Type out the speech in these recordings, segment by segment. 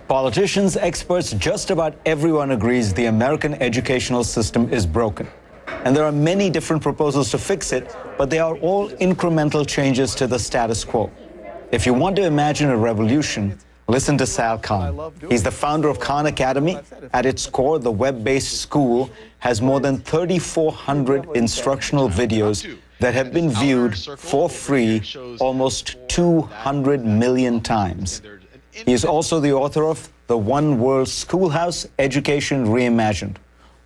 Politicians, experts, just about everyone agrees the American educational system is broken. And there are many different proposals to fix it, but they are all incremental changes to the status quo. If you want to imagine a revolution, listen to Sal Khan. He's the founder of Khan Academy. At its core, the web-based school has more than 3,400 instructional videos that have been viewed for free almost 200 million times. He is also the author of The One World Schoolhouse, Education Reimagined.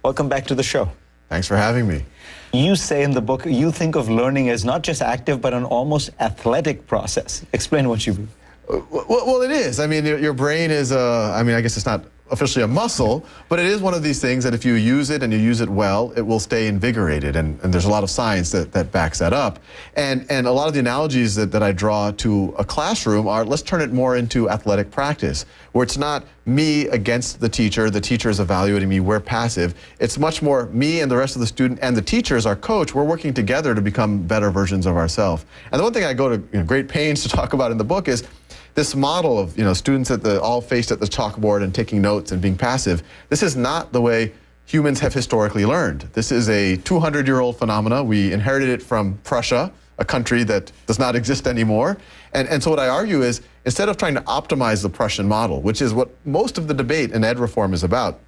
Welcome back to the show. Thanks for having me. You say in the book, you think of learning as not just active, but an almost athletic process. Explain what you mean. Well, it is. I mean, your brain is, I guess it's not officially a muscle, but it is one of these things that if you use it and you use it well, it will stay invigorated. And there's a lot of science that backs that up. And a lot of the analogies that I draw to a classroom are, let's turn it more into athletic practice, where it's not me against the teacher is evaluating me, we're passive. It's much more me and the rest of the student and the teacher as our coach, we're working together to become better versions of ourselves. And the one thing I go to great pains to talk about in the book is this model of students all faced at the chalkboard and taking notes and being passive. This is not the way humans have historically learned. This is a 200-year-old phenomena. We inherited it from Prussia, a country that does not exist anymore. And so what I argue is, instead of trying to optimize the Prussian model, which is what most of the debate in ed reform is about,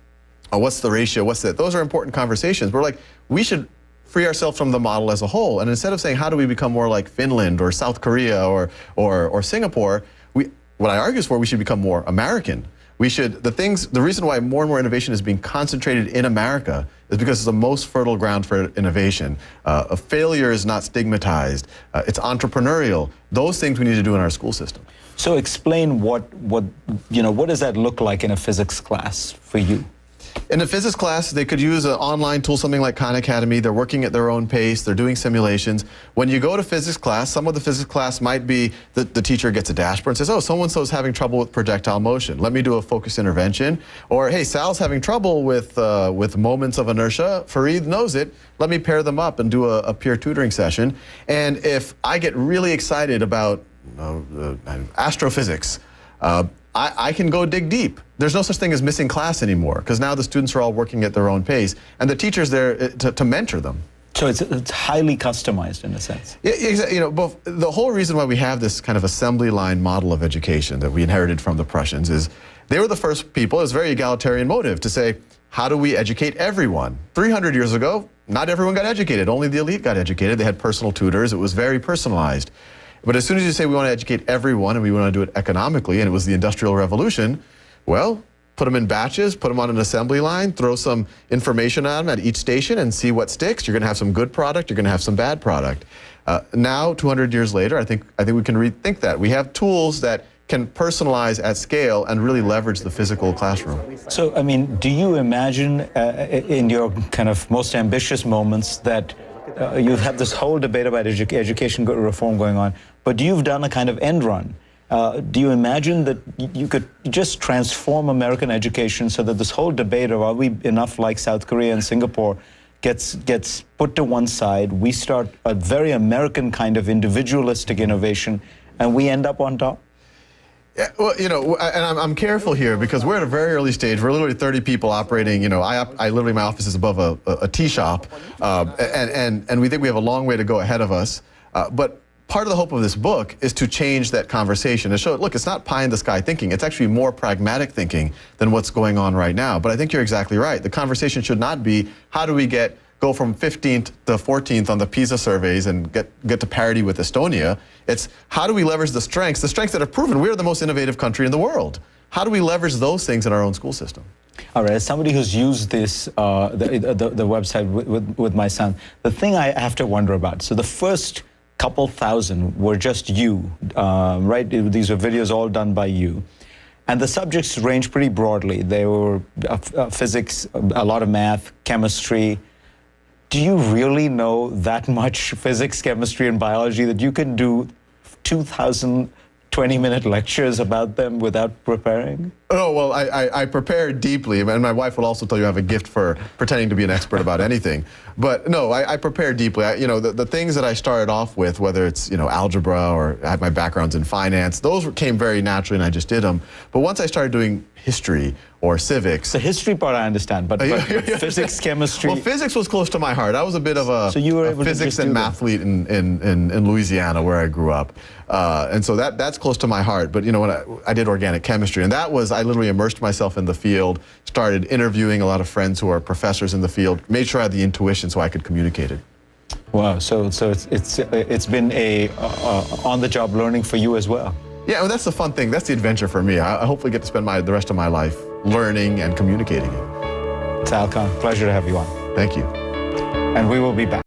what's the ratio, what's that? Those are important conversations. We're like, we should free ourselves from the model as a whole. And instead of saying, how do we become more like Finland or South Korea or Singapore, what I argue is we should become more American. The reason why more and more innovation is being concentrated in America is because it's the most fertile ground for innovation. A failure is not stigmatized. It's entrepreneurial. Those things we need to do in our school system. So explain what does that look like in a physics class for you? In a physics class, they could use an online tool, something like Khan Academy. They're working at their own pace. They're doing simulations. When you go to physics class, some of the physics class might be that the teacher gets a dashboard and says, oh, so-and-so is having trouble with projectile motion. Let me do a focus intervention. Or, hey, Sal's having trouble with moments of inertia. Fareed knows it. Let me pair them up and do a peer tutoring session. And if I get really excited about astrophysics, I can go dig deep. There's no such thing as missing class anymore, because now the students are all working at their own pace, and the teacher's there to mentor them. So it's highly customized in a sense. Yeah, exactly. The whole reason why we have this kind of assembly line model of education that we inherited from the Prussians is they were the first people, it was a very egalitarian motive, to say, how do we educate everyone? 300 years ago, not everyone got educated. Only the elite got educated. They had personal tutors. It was very personalized. But as soon as you say we want to educate everyone and we want to do it economically, and it was the Industrial Revolution, well, put them in batches, put them on an assembly line, throw some information on them at each station and see what sticks. You're going to have some good product, you're going to have some bad product. Now, 200 years later, I think we can rethink that. We have tools that can personalize at scale and really leverage the physical classroom. So, do you imagine in your kind of most ambitious moments that you've had this whole debate about education reform going on, but you've done a kind of end run? Do you imagine that you could just transform American education so that this whole debate of are we enough like South Korea and Singapore gets put to one side, we start a very American kind of individualistic innovation, and we end up on top? Yeah, well, and I'm careful here because we're at a very early stage. We're literally 30 people operating. I literally, my office is above a tea shop, and we think we have a long way to go ahead of us. But part of the hope of this book is to change that conversation, to show, look, it's not pie in the sky thinking. It's actually more pragmatic thinking than what's going on right now. But I think you're exactly right. The conversation should not be, how do we go from 15th to 14th on the PISA surveys and get to parity with Estonia. It's how do we leverage the strengths that have proven we're the most innovative country in the world. How do we leverage those things in our own school system? All right, as somebody who's used this, the website with my son, the thing I have to wonder about, so the first couple thousand were just you, right? These were videos all done by you. And the subjects range pretty broadly. They were physics, a lot of math, chemistry. Do you really know that much physics, chemistry, and biology that you can do 2,000 20-minute lectures about them without preparing? Oh, well, I prepare deeply, and my wife will also tell you I have a gift for pretending to be an expert about anything. But no, I prepare deeply. The things that I started off with, whether it's, algebra or I had my backgrounds in finance, those came very naturally and I just did them. But once I started doing history or civics. The history part I understand, but physics, chemistry. Well, physics was close to my heart. I was a bit of a, so you were able physics to and mathlete in Louisiana, where I grew up. And so that's close to my heart. But when I did organic chemistry, and that was, I literally immersed myself in the field, started interviewing a lot of friends who are professors in the field, made sure I had the intuition so I could communicate it. Wow, so it's been a on-the-job learning for you as well. Yeah, well, that's the fun thing. That's the adventure for me. I hopefully get to spend the rest of my life learning and communicating it. Sal Khan, pleasure to have you on. Thank you. And we will be back.